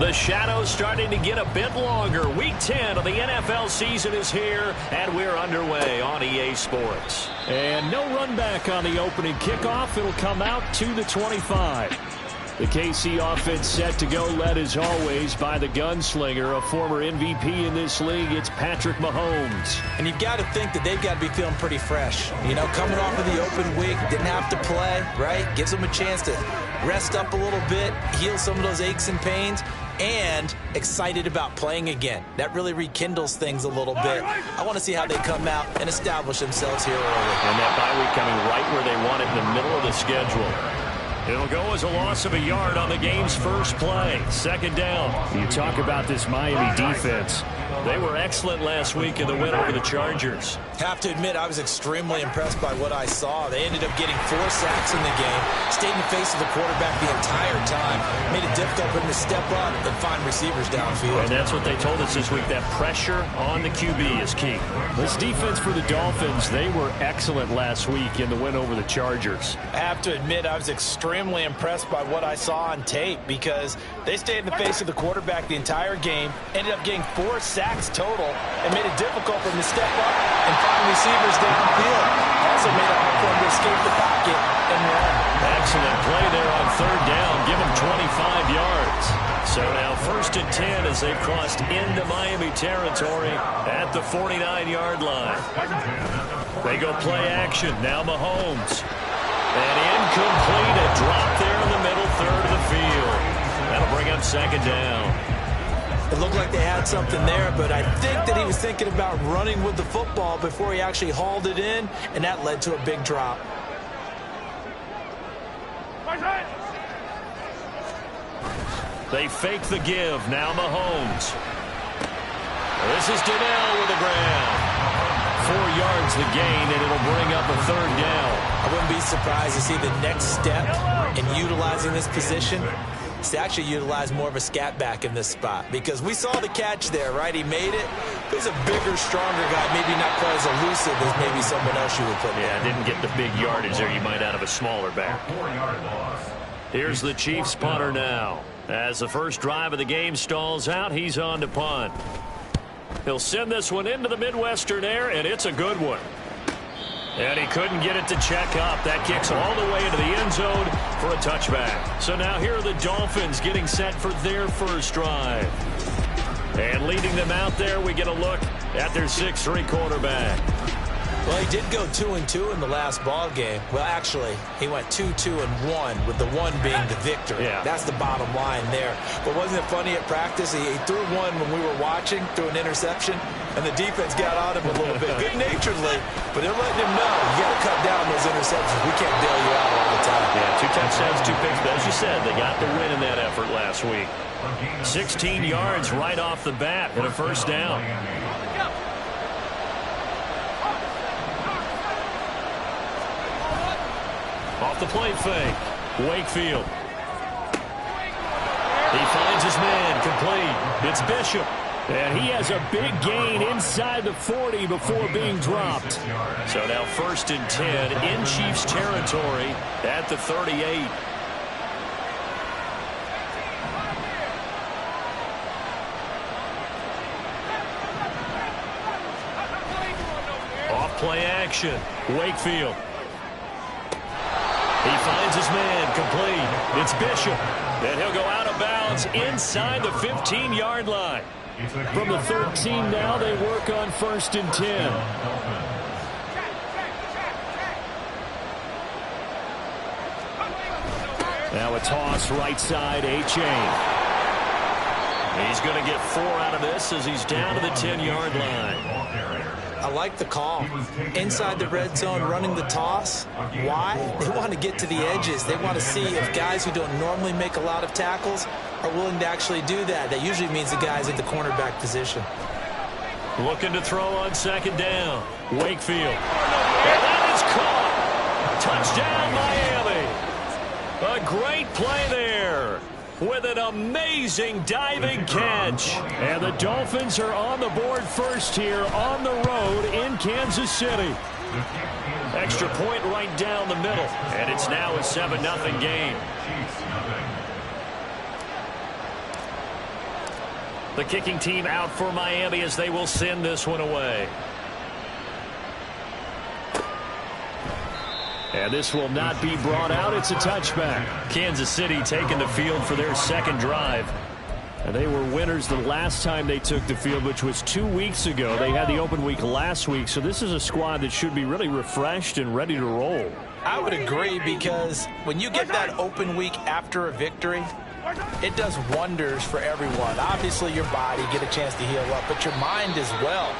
The shadow's starting to get a bit longer. Week 10 of the NFL season is here, and we're underway on EA Sports. And no run back on the opening kickoff. It'll come out to the 25. The KC offense set to go, led as always by the gunslinger, a former MVP in this league. It's Patrick Mahomes. And you've got to think that they've got to be feeling pretty fresh. You know, coming off of the open week, didn't have to play, right? Gives them a chance to rest up a little bit, heal some of those aches and pains, and excited about playing again. That really rekindles things a little bit. I want to see how they come out and establish themselves here early. And that bye week coming right where they want it, in the middle of the schedule. It'll go as a loss of a yard on the game's first play. Second down. You talk about this Miami defense. They were excellent last week in the win over the Chargers. Have to admit, I was extremely impressed by what I saw. They ended up getting 4 sacks in the game, stayed in the face of the quarterback the entire time, made it difficult for him to step up and find receivers downfield. And that's what they told us this week, that pressure on the QB is key. This defense for the Dolphins, they were excellent last week in the win over the Chargers. I have to admit, I was extremely impressed by what I saw on tape because they stayed in the face of the quarterback the entire game, ended up getting 4 sacks total, and made it difficult for him to step up and find receivers downfield. Also made it hard for him to escape the pocket and run. Excellent play there on third down. Give him 25 yards. So now 1st and 10 as they've crossed into Miami territory at the 49-yard line. They go play action. Now Mahomes. And incomplete. A drop there in the middle third of the field. That'll bring up second down. It looked like they had something there, but I think that he was thinking about running with the football before he actually hauled it in, and that led to a big drop. They fake the give. Now Mahomes. This is Donnell with the ground. 4 yards the gain, and it'll bring up a third down. I wouldn't be surprised to see the next step in utilizing this position is to actually utilize more of a scat back in this spot, because we saw the catch there, right? He made it. He's a bigger, stronger guy, maybe not quite as elusive as maybe someone else you would put there. Yeah, didn't get the big yardage there you might out of a smaller back. Here's the Chiefs punter now. As the first drive of the game stalls out, he's on to punt. He'll send this one into the Midwestern air, and it's a good one. And he couldn't get it to check up. That kicks all the way into the end zone for a touchback. So now here are the Dolphins getting set for their first drive. And leading them out there, we get a look at their 6'3" quarterback. Well, he did go 2-2 in the last ball game. Well, actually, he went 2-2-1, with the 1 being the victory. Yeah. That's the bottom line there. But wasn't it funny at practice? He threw one when we were watching, threw an interception, and the defense got on him a little bit, good-naturedly. But they're letting him know, you got to cut down those interceptions. We can't bail you out all the time. Yeah, 2 touchdowns, 2 picks. But as you said, they got the win in that effort last week. 16 yards right off the bat and a first down. Off the play fake. Wakefield. He finds his man complete. It's Bishop. And he has a big gain inside the 40 before being dropped. So now 1st and 10 in Chiefs territory at the 38. Off play action. Wakefield. He finds his man complete. It's Bishop. And he'll go out of bounds inside the 15-yard line. From the 13 now, they work on 1st and 10. Now a toss right side, A-Chain. He's going to get 4 out of this as he's down to the 10-yard line. I like the call. Inside the red zone, running the toss. Why? They want to get to the edges. They want to see if guys who don't normally make a lot of tackles are willing to actually do that. That usually means the guys at the cornerback position. Looking to throw on 2nd down. Wakefield. And that is caught. Touchdown, Miami. A great play there, with an amazing diving catch. And the Dolphins are on the board first here on the road in Kansas City. Extra point right down the middle, and it's now a 7-0 game. The kicking team out for Miami as they will send this one away. And this will not be brought out. It's a touchback. Kansas City taking the field for their second drive. And they were winners the last time they took the field, which was 2 weeks ago. They had the open week last week, so this is a squad that should be really refreshed and ready to roll. I would agree, because when you get that open week after a victory, it does wonders for everyone. Obviously, your body, get a chance to heal up, but your mind as well.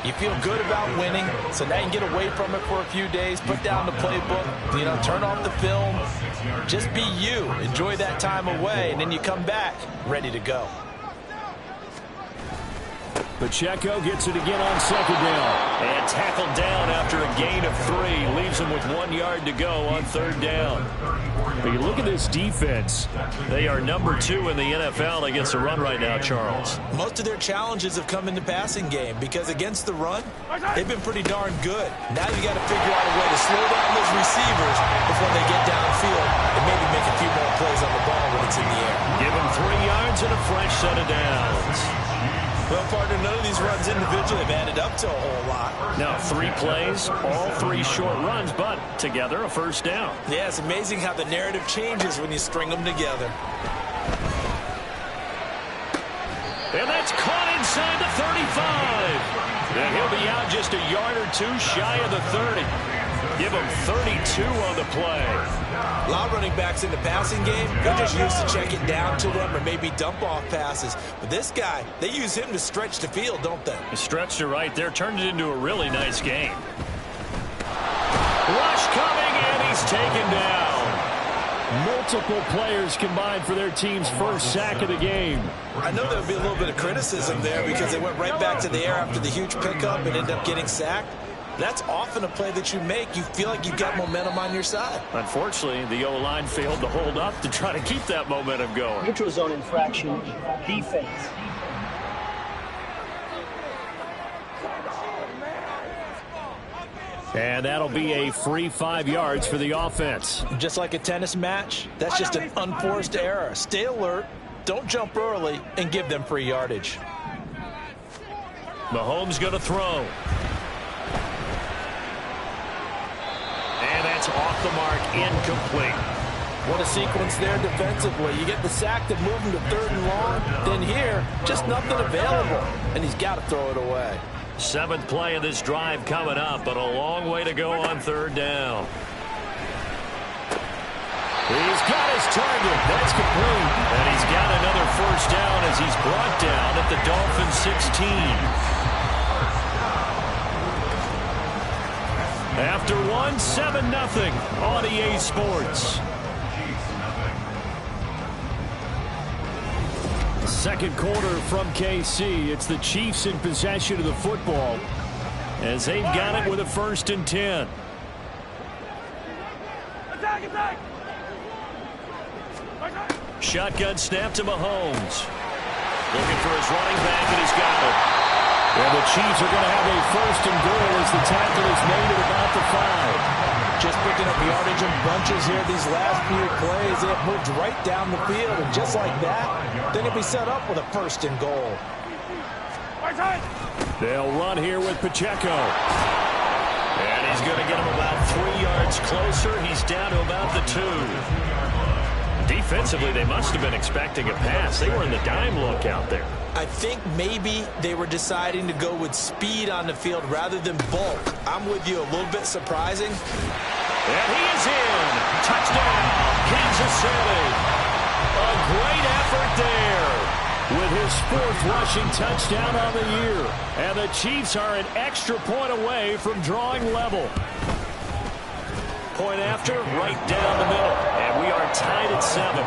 You feel good about winning, so now you can get away from it for a few days, put down the playbook, turn off the film, just be you. Enjoy that time away, and then you come back ready to go. Pacheco gets it again on second down. And tackled down after a gain of 3. Leaves him with 1 yard to go on third down. But you look at this defense. They are number 2 in the NFL against the run right now, Charles. Most of their challenges have come in the passing game, because against the run, they've been pretty darn good. Now you got to figure out a way to slow down those receivers before they get downfield and maybe make a few more plays on the ball when it's in the air. Give him 3 yards and a fresh set of downs. Well, partner, none of these runs individually have added up to a whole lot. Now, 3 plays, all 3 short runs, but together a first down. Yeah, it's amazing how the narrative changes when you string them together. And that's caught inside the 35. And he'll be out just a yard or 2 shy of the 30. Give him 32 on the play. A lot of running backs in the passing game, they're just used to check it down to them or maybe dump off passes. But this guy, they use him to stretch the field, don't they? He stretched it right there, turned it into a really nice game. Rush coming, and he's taken down. Multiple players combined for their team's first sack of the game. I know there would be a little bit of criticism there because they went right back to the air after the huge pickup and ended up getting sacked. That's often a play that you make. You feel like you've got momentum on your side. Unfortunately, the O-line failed to hold up to try to keep that momentum going. Neutral zone infraction, defense. And that'll be a free 5 yards for the offense. Just like a tennis match, that's just an unforced error. Stay alert, don't jump early, and give them free yardage. Mahomes going to throw. And that's off the mark, incomplete. What a sequence there defensively. You get the sack to move him to 3rd and long. Then here, just nothing available. And he's got to throw it away. 7th play of this drive coming up, but a long way to go on 3rd down. He's got his target. That's complete. And he's got another first down as he's brought down at the Dolphins 16. After 1, 7-0 on EA Sports. Second quarter from KC. It's the Chiefs in possession of the football as they've got it with a 1st and 10. Shotgun snap to Mahomes. Looking for his running back, and he's got it. And the Chiefs are going to have a 1st and goal as the tackle is made at about the 5. Just picking up yardage in bunches here these last few plays. They have moved right down the field, and just like that, then he'll be set up with a 1st and goal. They'll run here with Pacheco. And he's going to get him about 3 yards closer. He's down to about the 2. Defensively, they must have been expecting a pass. They were in the dime look out there. I think maybe they were deciding to go with speed on the field rather than bulk. I'm with you, a little bit surprising. And he is in. Touchdown, Kansas City. A great effort there. With his 4th rushing touchdown on the year. And the Chiefs are an extra point away from drawing level. Point after, right down the middle. And we are tied at 7.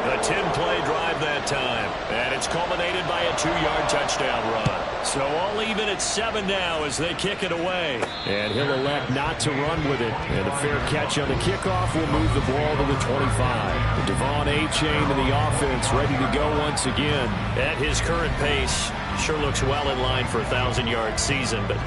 A 10-play drive that time. And it's culminated by a 2-yard touchdown run. So all even at 7 now as they kick it away. And he'll elect not to run with it. And a fair catch on the kickoff will move the ball to the 25. Devon A-Chain to the offense, ready to go once again. At his current pace, sure looks well in line for a 1,000-yard season, but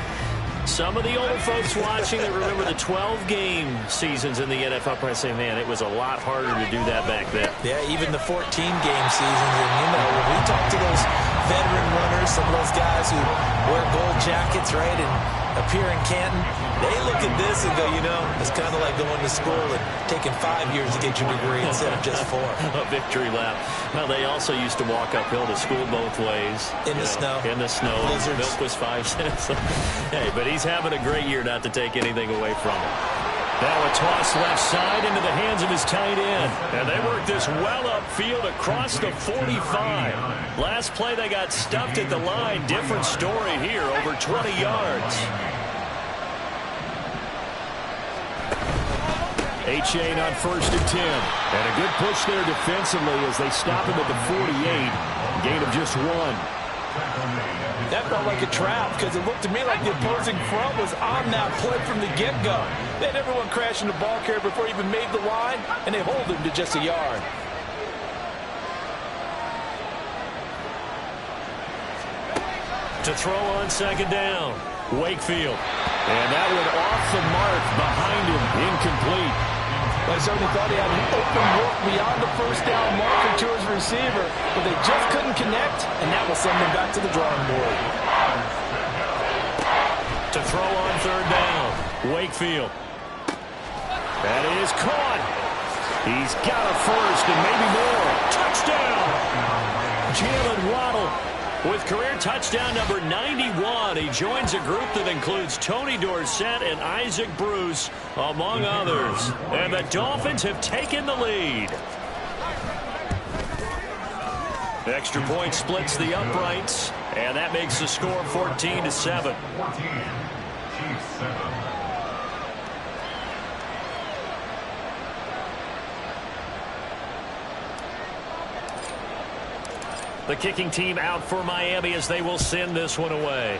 Some of the older folks watching that remember the 12-game seasons in the NFL probably say, man, it was a lot harder to do that back then. Yeah, even the 14-game seasons. And, you know, when we talk to those veteran runners, some of those guys who wear gold jackets, right, and appear in Canton, they look at this and go, you know, it's kind of like going to school and taking 5 years to get your degree instead of just 4. A victory lap. Well, they also used to walk uphill to school both ways. In the snow. In the snow. Blizzards. Milk was 5 cents. Hey, but he's having a great year, not to take anything away from him. Now a toss left side into the hands of his tight end. And they work this well upfield across the 45. Last play they got stuffed at the line. Different story here, over 20 yards. Achane on 1st and 10. And a good push there defensively as they stop him at the 48. Gain of just 1. That felt like a trap because it looked to me like the opposing front was on that play from the get-go. They had everyone crashing the ball carrier before he even made the line, and they hold him to just a yard. To throw on 2nd down, Wakefield. And that one off the mark behind him, incomplete. I certainly thought he had an open look beyond the 1st down marker to his receiver, but they just couldn't connect, and that will send them back to the drawing board. To throw on 3rd down, Wakefield. That is caught. He's got a first and maybe more. Touchdown! Jalen Waddle with career touchdown number 91. He joins a group that includes Tony Dorsett and Isaac Bruce, among others. And the Dolphins have taken the lead. Extra point splits the uprights, and that makes the score 14-7. The kicking team out for Miami as they will send this one away.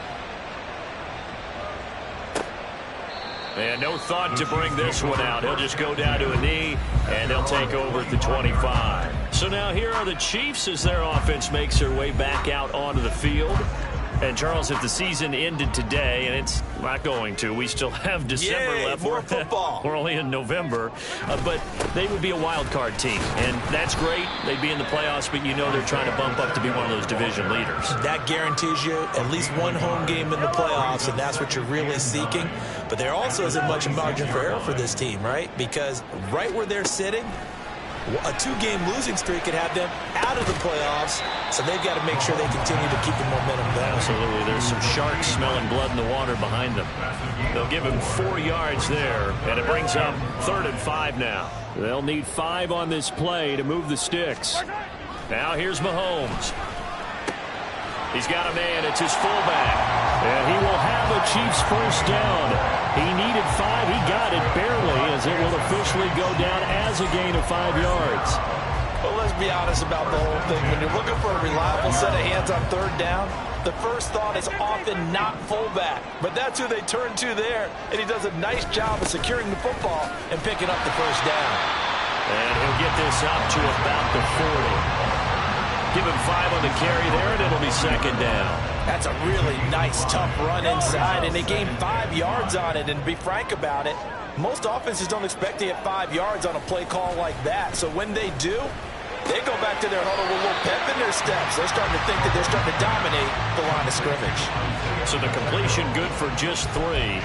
And no thought to bring this one out. He'll just go down to a knee, and they'll take over at the 25. So now here are the Chiefs as their offense makes their way back out onto the field. And, Charles, if the season ended today, and it's not going to, we still have December left. More football. We're only in November. But they would be a wild card team, and that's great. They'd be in the playoffs, but you know they're trying to bump up to be one of those division leaders. That guarantees you at least one home game in the playoffs, and that's what you're really seeking. But there also isn't much margin for error for this team, right? Because right where they're sitting, a 2-game losing streak could have them out of the playoffs, so they've got to make sure they continue to keep the momentum going. Absolutely. There's some sharks smelling blood in the water behind them. They'll give him 4 yards there, and it brings up 3rd and 5 now. They'll need 5 on this play to move the sticks. Now here's Mahomes. He's got a man. It's his fullback. And he will have a Chiefs 1st down. He needed 5. He got it barely, as it will officially go down as a gain of 5 yards. Well, let's be honest about the whole thing. When you're looking for a reliable set of hands on 3rd down, the first thought is often not fullback. But that's who they turn to there, and he does a nice job of securing the football and picking up the 1st down. And he'll get this up to about the 40. Give him 5 on the carry there, and it'll be 2nd down. That's a really nice, tough run inside, and they gained 5 yards on it. And to be frank about it, most offenses don't expect to get 5 yards on a play call like that. So when they do, they go back to their huddle with a little pep in their steps. They're starting to think that they're starting to dominate the line of scrimmage. So the completion good for just 3.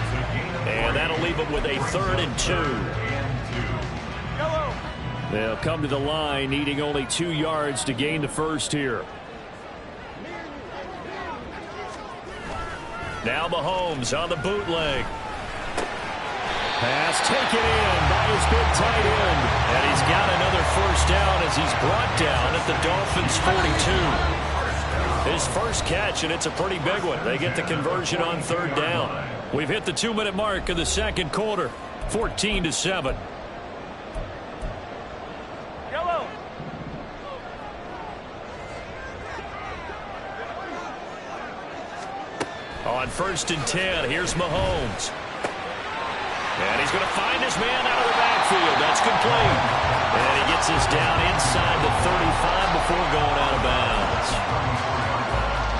And that'll leave them with a 3rd and 2. They'll come to the line needing only 2 yards to gain the 1st here. Now Mahomes on the bootleg. Pass taken in by his big tight end. And he's got another 1st down as he's brought down at the Dolphins' 42. His first catch, and it's a pretty big one. They get the conversion on 3rd down. We've hit the 2-minute mark of the 2nd quarter. 14-7. On 1st and 10, here's Mahomes. And he's going to find his man out of the backfield. That's complete. And he gets us down inside the 35 before going out of bounds.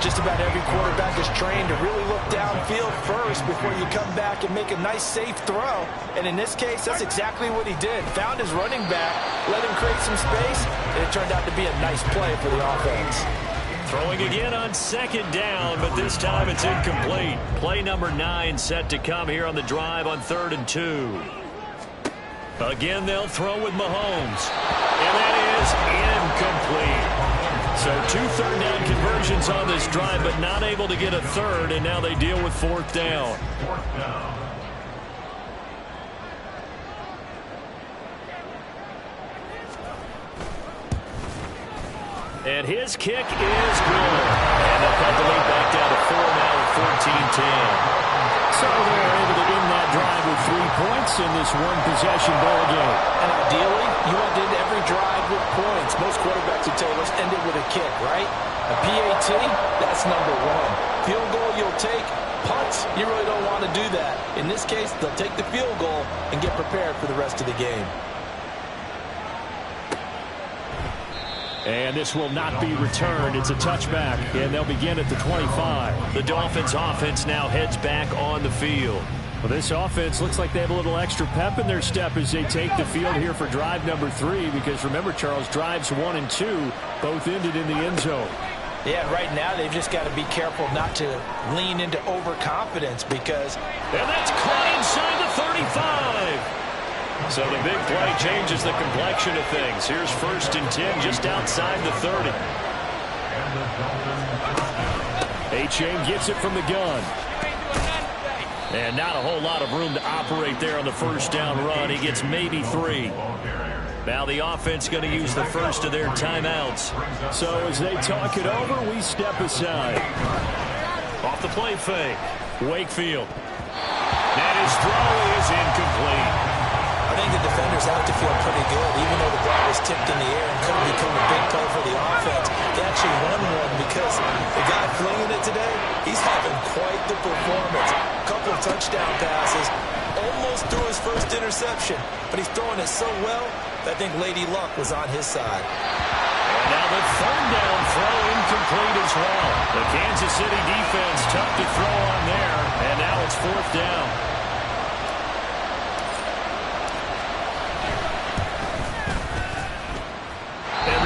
Just about every quarterback is trained to really look downfield first before you come back and make a nice, safe throw. And in this case, that's exactly what he did. Found his running back, let him create some space, and it turned out to be a nice play for the offense. Throwing again on second down, but this time it's incomplete. Play number 9 set to come here on the drive on 3rd and 2. Again, they'll throw with Mahomes. And that is incomplete. So 2 third-down conversions on this drive, but not able to get a third, and now they deal with 4th down. And his kick is good. And they'll cut the lead back down to 4 now at 14-10. So they're able to end that drive with 3 points in this one-possession ball game. And ideally, you want to end every drive with points. Most quarterbacks would tell us end it with a kick, right? A PAT, that's number 1. Field goal you'll take. Punts, you really don't want to do that. In this case, they'll take the field goal and get prepared for the rest of the game. And this will not be returned. It's a touchback, and they'll begin at the 25. The Dolphins offense now heads back on the field. Well, this offense looks like they have a little extra pep in their step as they take the field here for drive number 3, because remember, Charles, drives 1 and 2 both ended in the end zone. Yeah, right now they've just got to be careful not to lean into overconfidence because... And that's caught inside the 35. So the big play changes the complexion of things. Here's 1st and 10 just outside the 30. A-Chain gets it from the gun. And not a whole lot of room to operate there on the 1st down run. He gets maybe 3. Now the offense going to use the first of their timeouts. So as they talk it over, we step aside. Off the play fake. Wakefield. And his throw is incomplete. I think the defenders have to feel pretty good, even though the ball was tipped in the air and could have become a big play for the offense. They actually won one because the guy flinging it today, he's having quite the performance. A couple of touchdown passes, almost threw his first interception, but he's throwing it so well that I think Lady Luck was on his side. And now the 3rd down throw incomplete as well. The Kansas City defense tough to throw on there, and now it's 4th down.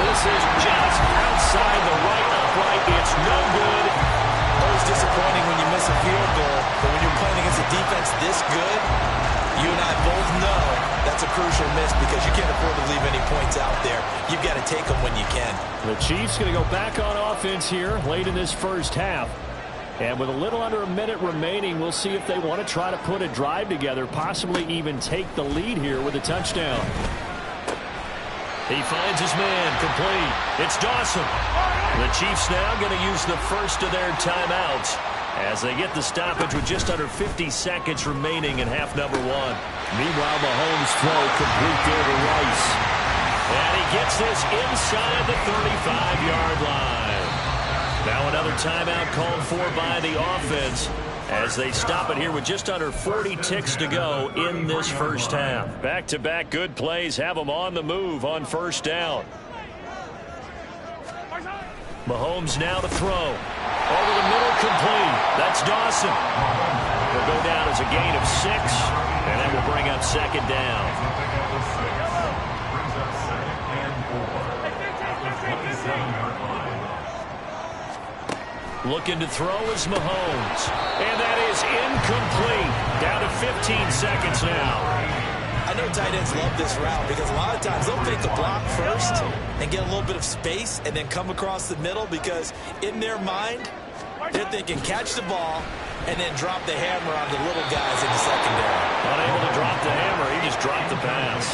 This is just outside the right upright. It's no good. Always disappointing when you miss a field goal, but when you're playing against a defense this good, you and I both know that's a crucial miss because you can't afford to leave any points out there. You've got to take them when you can. The Chiefs going to go back on offense here late in this first half. And with a little under a minute remaining, we'll see if they want to try to put a drive together, possibly even take the lead here with a touchdown. He finds his man, complete. It's Dawson. The Chiefs now going to use the first of their timeouts as they get the stoppage with just under 50 seconds remaining in half number 1. Meanwhile, Mahomes' throw complete there to Rice. And he gets this inside the 35-yard line. Now another timeout called for by the offense as they stop it here with just under 40 ticks to go in this first half. Back-to-back good plays have them on the move on 1st down. Mahomes now to throw. Over the middle, complete. That's Dawson. Will go down as a gain of 6, and that will bring up 2nd down. Looking to throw is Mahomes. And that is incomplete. Down to 15 seconds now. I know tight ends love this route because a lot of times they'll fake the block first and get a little bit of space and then come across the middle because in their mind, they're thinking catch the ball and then drop the hammer on the little guys in the secondary. Unable to drop the hammer, he just dropped the pass.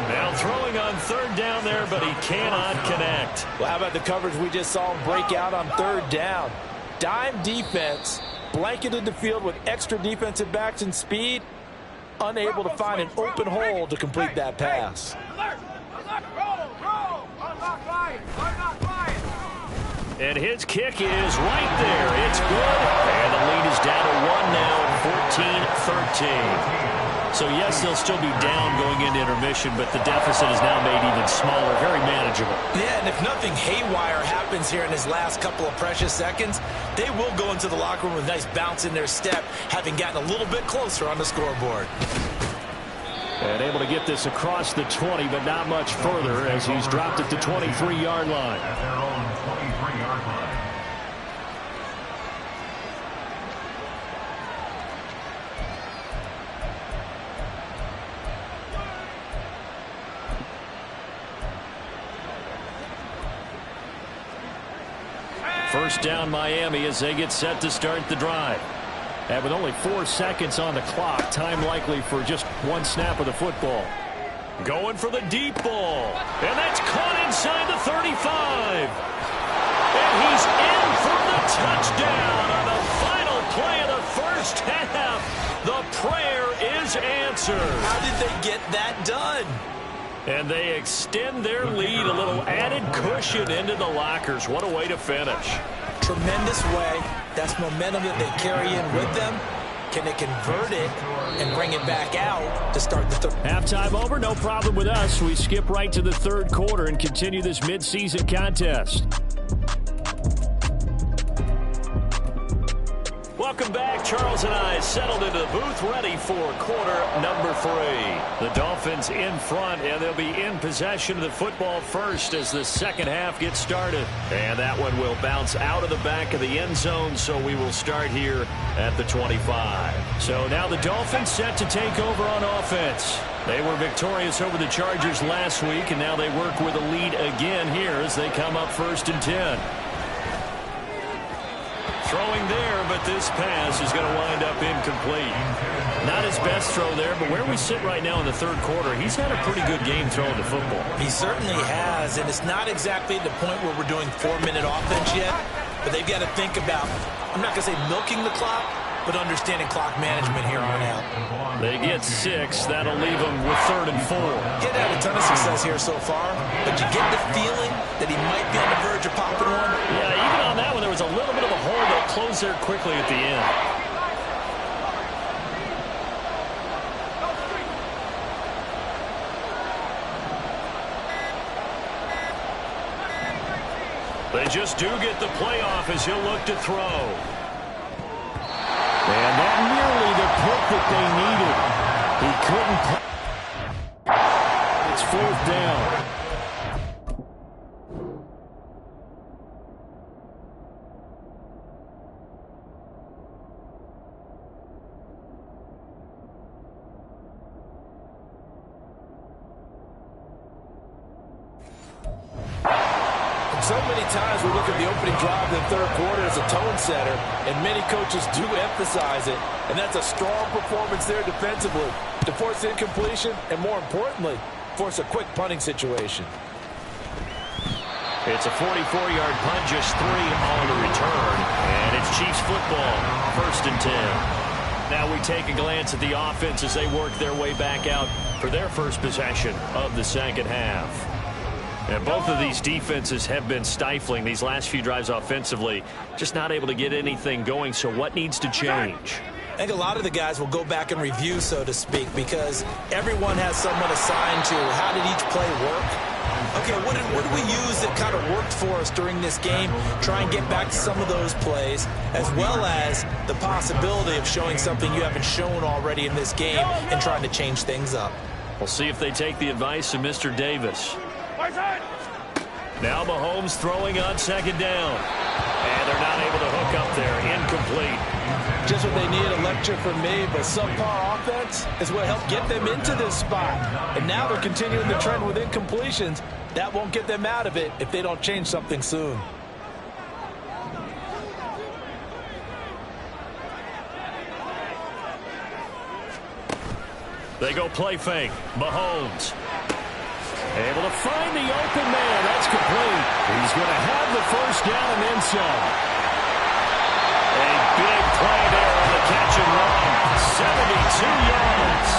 Now throwing on 3rd down there, but he cannot connect. Well, how about the coverage we just saw him break out on 3rd down? Dime defense, blanketed the field with extra defensive backs and speed, unable to find an open hole to complete that pass. And his kick is right there. It's good. And the lead is down to 1 now, 14-13. So, yes, they'll still be down going into intermission, but the deficit is now made even smaller, very manageable. Yeah, and if nothing haywire happens here in his last couple of precious seconds, they will go into the locker room with a nice bounce in their step, having gotten a little bit closer on the scoreboard. And able to get this across the 20, but not much further as he's dropped at the 23-yard line. At their own 23-yard line. First down Miami as they get set to start the drive. And with only 4 seconds on the clock, time likely for just one snap of the football. Going for the deep ball. And that's caught inside the 35. And he's in for the touchdown on the final play of the first half. The prayer is answered. How did they get that done? And they extend their lead, a little added cushion into the lockers. What a way to finish. Tremendous way. That's momentum that they carry in with them. Can they convert it and bring it back out to start the third? Halftime over, no problem with us. We skip right to the third quarter and continue this midseason contest. Welcome back. Charles and I settled into the booth, ready for quarter number 3. The Dolphins in front, and they'll be in possession of the football first as the second half gets started. And that one will bounce out of the back of the end zone, so we will start here at the 25. So now the Dolphins set to take over on offense. They were victorious over the Chargers last week, and now they work with a lead again here as they come up 1st and 10. Throwing there, but this pass is going to wind up incomplete. Not his best throw there, but where we sit right now in the third quarter, he's had a pretty good game throwing the football. He certainly has, and it's not exactly the point where we're doing 4-minute offense yet, but they've got to think about, I'm not going to say milking the clock, but understanding clock management here on out. They get 6. That'll leave them with 3rd and 4. Get had a ton of success here so far, but you get the feeling that he might be on the verge of popping one. Yeah, even on that one, there was a little bit of a hole that closed there quickly at the end. They just do get the playoff as he'll look to throw. And that nearly the pick that they needed. He couldn't. It's 4th down. So many times we look at the opening drive in the third quarter as a tone setter, and many coaches do emphasize it, and that's a strong performance there defensively to force incompletion and, more importantly, force a quick punting situation. It's a 44-yard punt, just 3 on the return, and it's Chiefs football, 1st and 10. Now we take a glance at the offense as they work their way back out for their first possession of the second half. And both of these defenses have been stifling these last few drives offensively, just not able to get anything going. So what needs to change? I think a lot of the guys will go back and review, so to speak, because everyone has someone assigned to how did each play work. Okay, what did we use that kind of worked for us during this game? Try and get back to some of those plays, as well as the possibility of showing something you haven't shown already in this game and trying to change things up. We'll see if they take the advice of Mr. Davis. Now Mahomes throwing on 2nd down. And they're not able to hook up there. Incomplete. Just what they need, a lecture from me, but subpar offense is what helped get them into this spot. And now they're continuing the trend with incompletions. That won't get them out of it if they don't change something soon. They go play fake. Mahomes able to find the open man. That's complete. He's going to have the first down and then some. A big play there on the catch and run. 72 yards.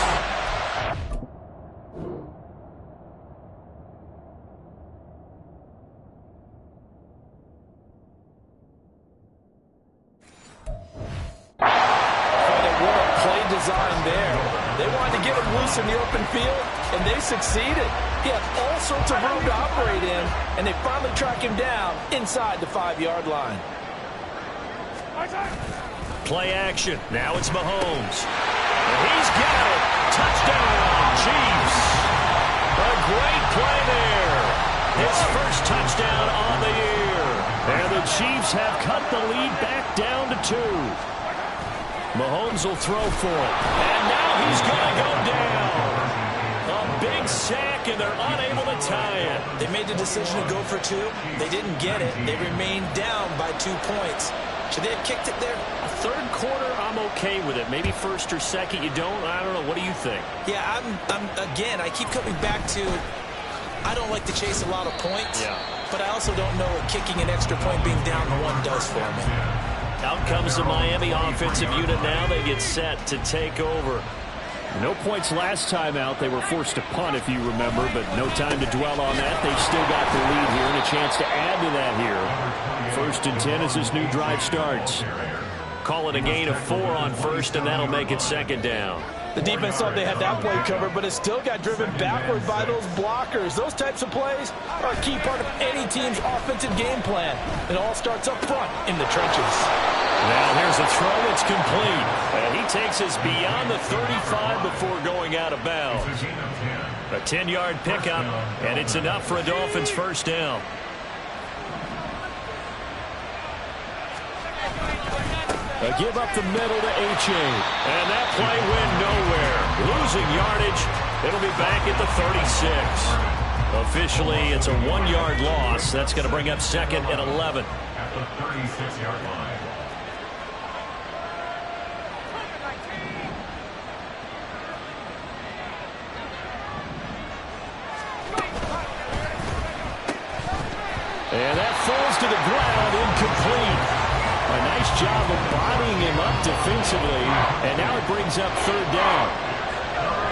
Design there. They wanted to give loose in the open field, and they succeeded. He had all sorts of room to operate in, and they finally track him down inside the 5-yard line. Play action. Now it's Mahomes. And he's got it. Touchdown, Chiefs. A great play there. His first touchdown on the year. And the Chiefs have cut the lead back down to 2. Mahomes will throw for it. And now he's going to go down. A big sack, and they're unable to tie it. They made the decision to go for 2. They didn't get it. They remained down by 2 points. Should they have kicked it there? Third quarter, I'm okay with it. Maybe first or second, you don't. I don't know. What do you think? Yeah, again, I keep coming back to, I don't like to chase a lot of points. Yeah. But I also don't know what kicking an extra point being down to 1 does for me. Out comes the Miami offensive unit now. They get set to take over. No points last time out. They were forced to punt, if you remember, but no time to dwell on that. They've still got the lead here and a chance to add to that here. 1st and 10 as this new drive starts. Call it a gain of 4 on first, and that'll make it 2nd down. The defense thought they had that play covered, but it still got driven backward by those blockers. Those types of plays are a key part of any team's offensive game plan. It all starts up front in the trenches. Now here's a throw. It's complete. And he takes us beyond the 35 before going out of bounds. A 10-yard pickup, and it's enough for a Dolphins first down. A give up the middle to H.A. And that play went nowhere. Losing yardage. It'll be back at the 36. Officially, it's a 1-yard loss. That's going to bring up 2nd and 11. At the 36-yard line. And that falls to the ground, incomplete. A nice job of bodying him up defensively, and now it brings up 3rd down.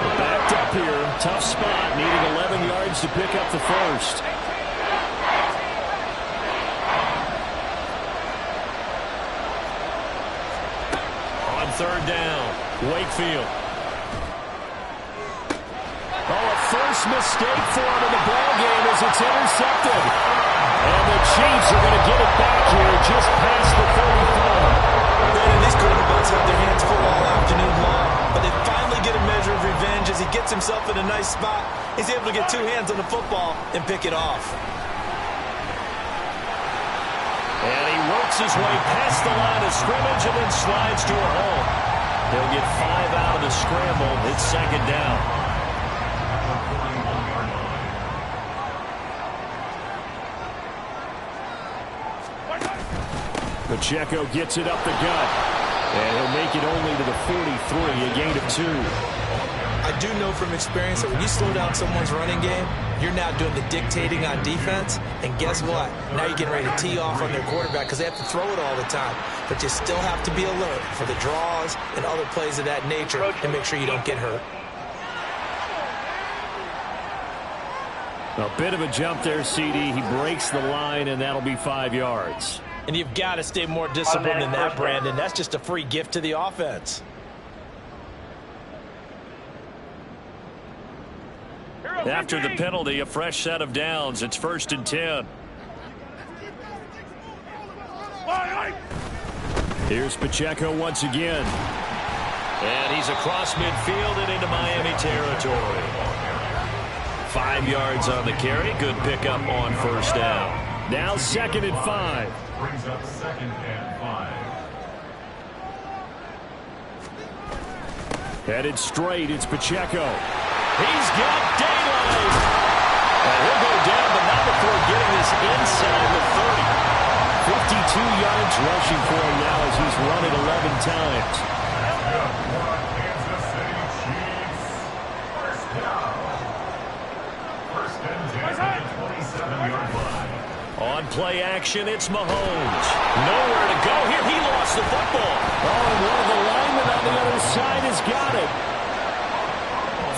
We're backed up here, tough spot, needing 11 yards to pick up the first. On 3rd down, Wakefield. Oh, a first mistake for him in the ball game as it's intercepted. And the Chiefs are going to get it back here just past the 35. And these quarterbacks have their hands full all afternoon long, but they finally get a measure of revenge as he gets himself in a nice spot. He's able to get 2 hands on the football and pick it off. And he works his way past the line of scrimmage and then slides to a hole. He'll get 5 out of the scramble. It's 2nd down. Pacheco gets it up the gut. And he'll make it only to the 43, a gain of 2. I do know from experience that when you slow down someone's running game, you're now doing the dictating on defense. And guess what? Now you're getting ready to tee off on their quarterback because they have to throw it all the time. But you still have to be alert for the draws and other plays of that nature and make sure you don't get hurt. A bit of a jump there, CD. He breaks the line, and that'll be 5 yards. And you've got to stay more disciplined than that, Brandon. That's just a free gift to the offense. After the penalty, a fresh set of downs. It's 1st and 10. Here's Pacheco once again. And he's across midfield and into Miami territory. 5 yards on the carry. Good pickup on 1st down. Now 2nd and 5. Brings up 2nd and 5. Headed straight, it's Pacheco. He's got daylight. And he'll go down, but not before getting this inside the 30. 52 yards rushing for him now as he's run it 11 times. Kansas City Chiefs. 1st down. 1st and 10 at the 27-yard line. On play action, it's Mahomes. Nowhere to go here. He lost the football. Oh, and one of the linemen on the other side has got it.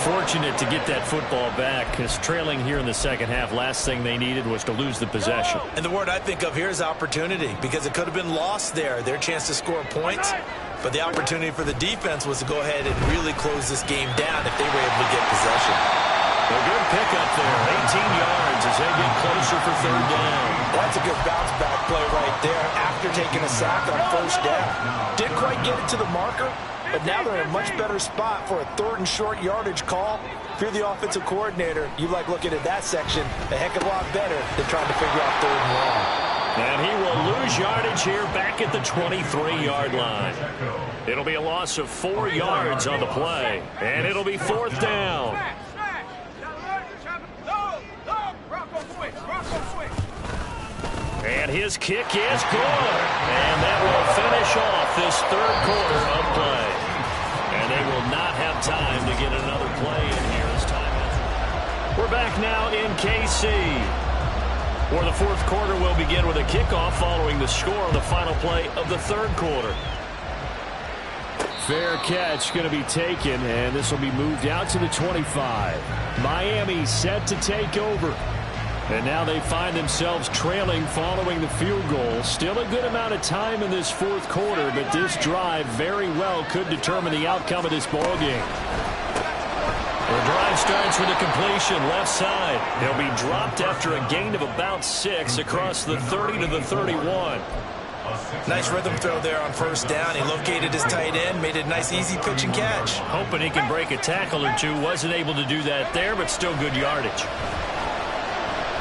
Fortunate to get that football back because trailing here in the 2nd half, last thing they needed was to lose the possession. And the word I think of here is opportunity because it could have been lost there. Their chance to score points. But the opportunity for the defense was to go ahead and really close this game down if they were able to get possession. A good pickup there. 18 yards as they get closer for third down. That's a good bounce back play right there after taking a sack on first down. Didn't quite get it to the marker, but now they're in a much better spot for a third and short yardage call. If you're the offensive coordinator, you like looking at that section a heck of a lot better than trying to figure out third and long. And he will lose yardage here back at the 23-yard line. It'll be a loss of 4 yards on the play, and it'll be fourth down. And his kick is good. And that will finish off this third quarter of play. And they will not have time to get another play in here as time has. We're back now in KC, where the fourth quarter will begin with a kickoff following the score on the final play of the third quarter. Fair catch going to be taken, and this will be moved out to the 25. Miami set to take over. And now they find themselves trailing following the field goal. Still a good amount of time in this fourth quarter, but this drive very well could determine the outcome of this ball game. The drive starts with a completion left side. He'll be dropped after a gain of about 6 across the 30 to the 31. Nice rhythm throw there on first down. He located his tight end, made it a nice easy pitch and catch. Hoping he can break a tackle or two. Wasn't able to do that there, but still good yardage.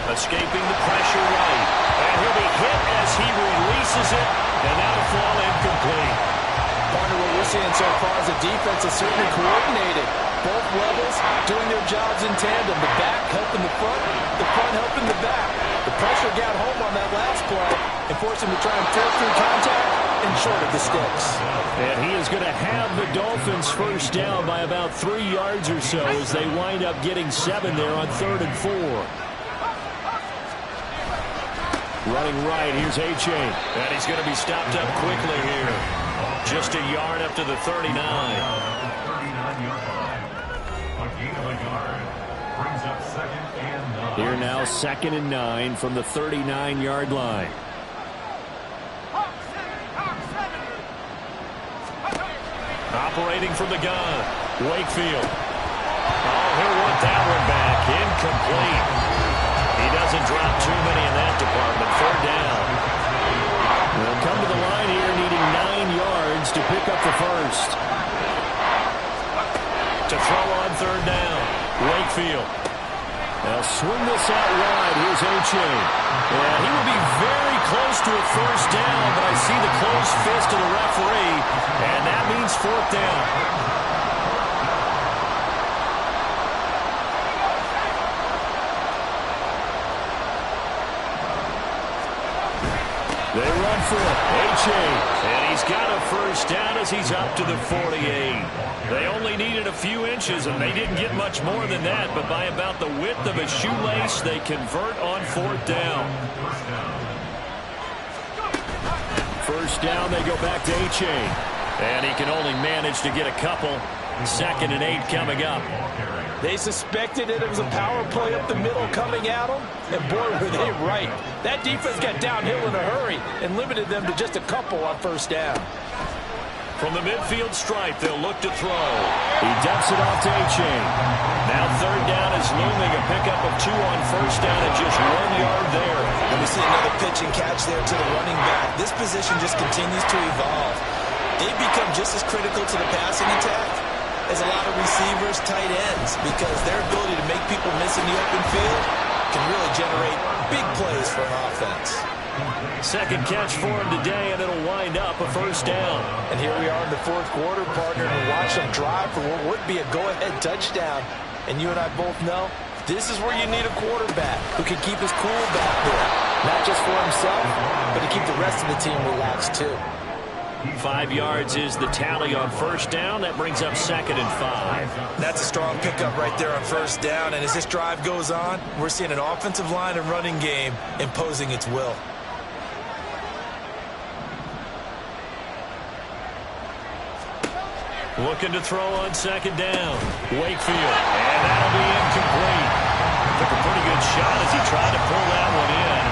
Escaping the pressure right. And he'll be hit as he releases it. And that'll fall incomplete. Partner, what we're seeing so far is the defense is certainly coordinated. Both levels doing their jobs in tandem. The back helping the front helping the back. The pressure got home on that last play and forced him to try and force through contact and short of the sticks. And he is going to have the Dolphins first down by about 3 yards or so as they wind up getting 7 there on 3rd and 4. Running right, here's A-Chain. And he's going to be stopped up quickly here. Just a yard up to the 39. Here now 2nd and 9 from the 39-yard line. Operating from the gun, Wakefield. Oh, he'll want that one back. Incomplete. He doesn't drop too many in that department. 3rd down. They'll come to the line here needing 9 yards to pick up the first. To throw on 3rd down, Wakefield. They'll swing this out wide. Here's A-Chain. Yeah, he will be very close to a first down, but I see the closed fist of the referee, and that means 4th down. They run for it. A-Chain. And he's got a first down as he's up to the 48. They only needed a few inches, and they didn't get much more than that, but by about the width of a shoelace, they convert on 4th down. First down, they go back to A-Chain. And he can only manage to get a couple. 2nd and 8 coming up. They suspected it was a power play up the middle coming at them, and boy, were they right. That defense got downhill in a hurry and limited them to just a couple on first down. From the midfield stripe, they'll look to throw. He dumps it off to A-Chain. Now 3rd down is looming. A pickup of 2 on first down and just 1 yard there. And we see another pitch and catch there to the running back. This position just continues to evolve. They've become just as critical to the passing attack as a lot of receivers, tight ends, because their ability to make people miss in the open field can really generate big plays for an offense. 2nd catch for him today, and it'll wind up a first down. And here we are in the 4th quarter, partner, and watch them drive for what would be a go-ahead touchdown. And you and I both know this is where you need a quarterback who can keep his cool back there, not just for himself, but to keep the rest of the team relaxed too. 5 yards is the tally on first down. That brings up 2nd and 5. That's a strong pickup right there on first down. And as this drive goes on, we're seeing an offensive line and running game imposing its will. Looking to throw on 2nd down. Wakefield. And that'll be incomplete. Took a pretty good shot as he tried to pull that one in.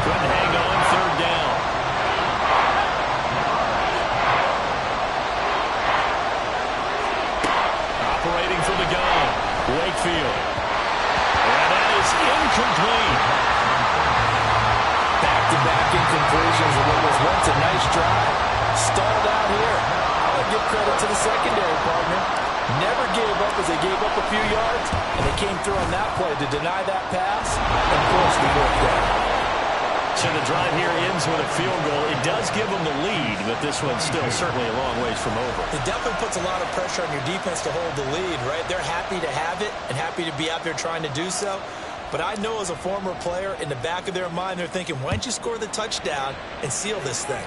Couldn't hang on 3rd down. incomplete. Back-to-back incompletions of what was once a nice drive. Stalled out here. I would give credit to the secondary partner. Never gave up as they gave up a few yards, and they came through on that play to deny that pass, and force the fourth down. So the drive here ends with a field goal. It does give them the lead, but this one's still certainly a long ways from over. It definitely puts a lot of pressure on your defense to hold the lead, right? They're happy to have it and happy to be out there trying to do so. But I know as a former player, in the back of their mind, they're thinking, why don't you score the touchdown and seal this thing?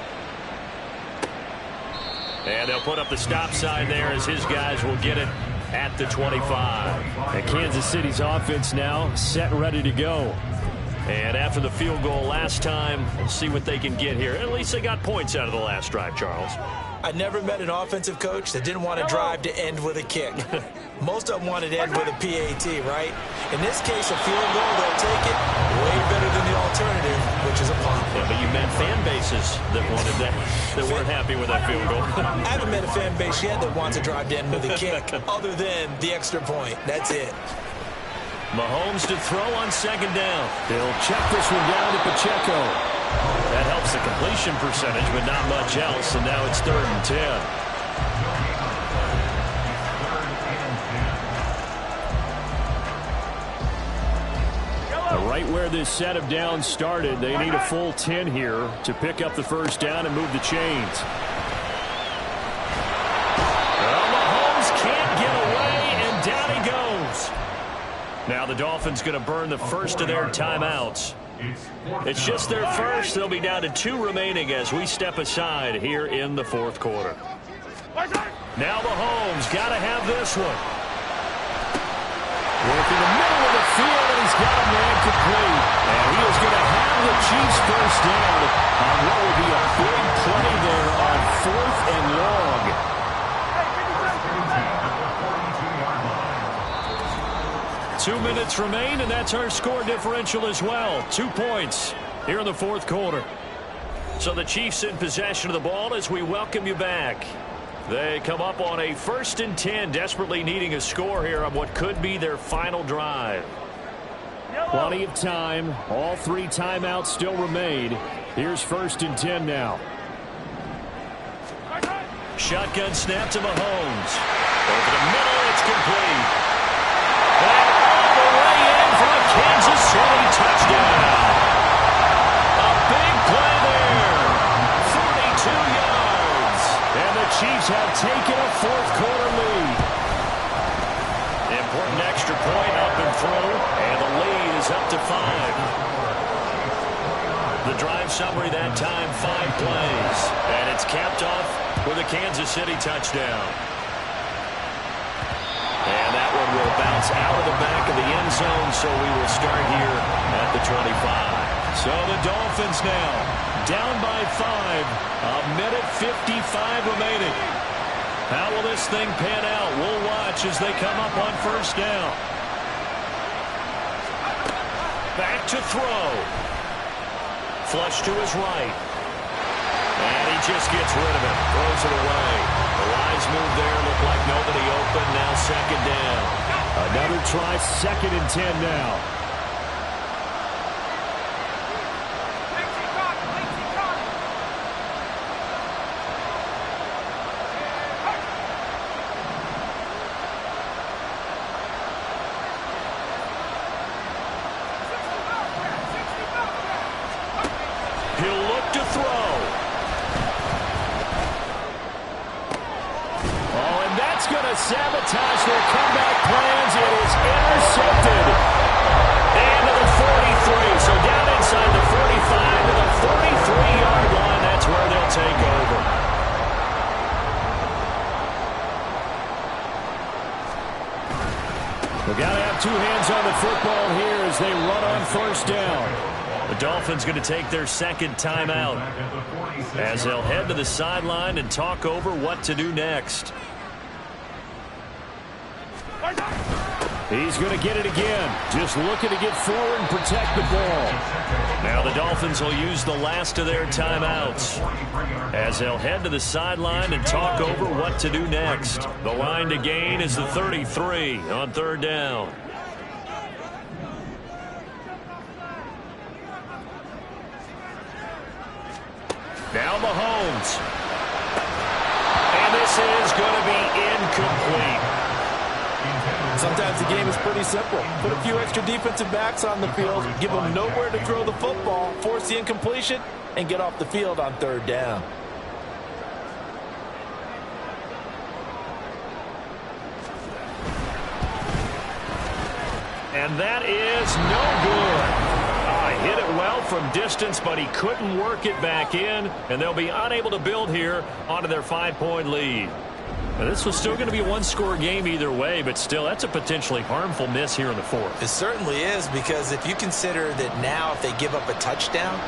And they'll put up the stop sign there as his guys will get it at the 25. And Kansas City's offense now set and ready to go. And after the field goal last time, we'll see what they can get here. At least they got points out of the last drive, Charles. I never met an offensive coach that didn't want to drive to end with a kick. Most of them wanted to end with a PAT, right? In this case, a field goal, they'll take it way better than the alternative, which is a punt. Yeah, but you met fan bases that wanted that, that weren't happy with that field goal. I haven't met a fan base yet that wants to drive to end with a kick, other than the extra point. That's it. Mahomes to throw on second down. They'll check this one down to Pacheco. That helps the completion percentage, but not much else, and now it's 3rd and 10. Right where this set of downs started, they need a full 10 here to pick up the first down and move the chains. Well, Mahomes can't get away, and down he goes. Now the Dolphins going to burn the first of their timeouts. It's just their first. They'll be down to 2 remaining as we step aside here in the 4th quarter. Now Mahomes got to have this one. Working the middle of the field, and he's got him there complete. And he is going to have the Chiefs first down on what will be a big play there on 4th and long. Two minutes remain, and that's our score differential as well. 2 points here in the 4th quarter. So the Chiefs in possession of the ball as we welcome you back. They come up on a 1st and 10, desperately needing a score here on what could be their final drive. Plenty of time. All 3 timeouts still remain. Here's 1st and 10 now. Shotgun snap to Mahomes. Over the middle, it's complete. And all the way in for a Kansas City touchdown. A big play there. 42 yards. And the Chiefs have taken a 4th quarter lead. Important extra point up and through, and the lead is up to 5. The drive summary that time, 5 plays. And it's capped off with a Kansas City touchdown. And that one will bounce out of the back of the end zone, so we will start here at the 25. So the Dolphins now down by 5. A minute 55 remaining. How will this thing pan out? We'll watch as they come up on first down. Back to throw. Flush to his right. And he just gets rid of it. Throws it away. The lines move there. Look like nobody open. Now second down. Another try. 2nd and 10 now. He'll look to throw. Oh, and that's going to sabotage their comeback plans. It is intercepted. And to the 43. So down inside the 45 to the 43-yard line. That's where they'll take over. They've got to have 2 hands on the football here as they run on first down. The Dolphins going to take their 2nd timeout as they'll head to the sideline and talk over what to do next. He's going to get it again. Just looking to get forward and protect the ball. Now the Dolphins will use the last of their timeouts as they'll head to the sideline and talk over what to do next. The line to gain is the 33 on 3rd down. Now Mahomes. And this is going to be incomplete. Sometimes the game is pretty simple. Put a few extra defensive backs on the field, give them nowhere to throw the football, force the incompletion, and get off the field on third down. And that is no good. Hit it well from distance, but he couldn't work it back in, and they'll be unable to build here onto their 5-point lead. Now, this was still going to be a one-score game either way, but still, that's a potentially harmful miss here in the fourth. It certainly is, because if you consider that now if they give up a touchdown,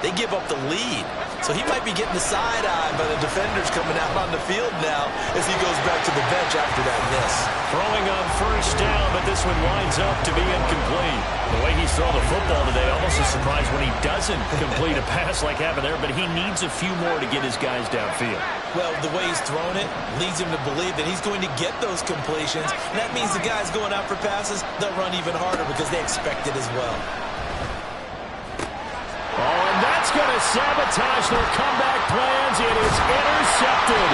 they give up the lead. So he might be getting the side eye, but the defender's coming out on the field now as he goes back to the bench after that miss. Throwing on first down, but this one winds up to be incomplete. The way he's thrown the football today, almost a surprise when he doesn't complete a pass like happened there, but he needs a few more to get his guys downfield. Well, the way he's thrown it leads him to believe that he's going to get those completions. And that means the guys going out for passes, they'll run even harder because they expect it as well. Oh, and that's going to sabotage their comeback plans. It is intercepted.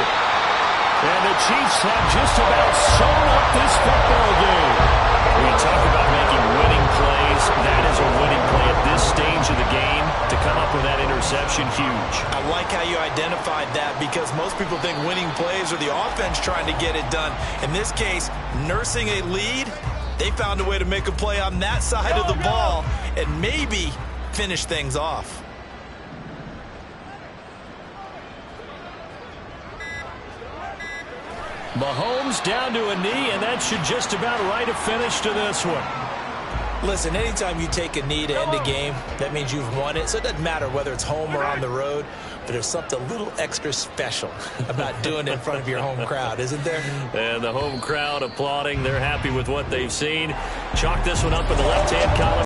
And the Chiefs have just about sewn up this football game. When you talk about making winning plays, that is a winning play at this stage of the game. To come up with that interception, huge. I like how you identified that, because most people think winning plays are the offense trying to get it done. In this case, nursing a lead, they found a way to make a play on that side of the ball and maybe finish things off. Mahomes down to a knee, and that should just about write a finish to this one. Listen, anytime you take a knee to end a game, that means you've won it. So it doesn't matter whether it's home or on the road, but there's something a little extra special about doing it in front of your home crowd, isn't there? And the home crowd applauding. They're happy with what they've seen. Chalk this one up in the left-hand column.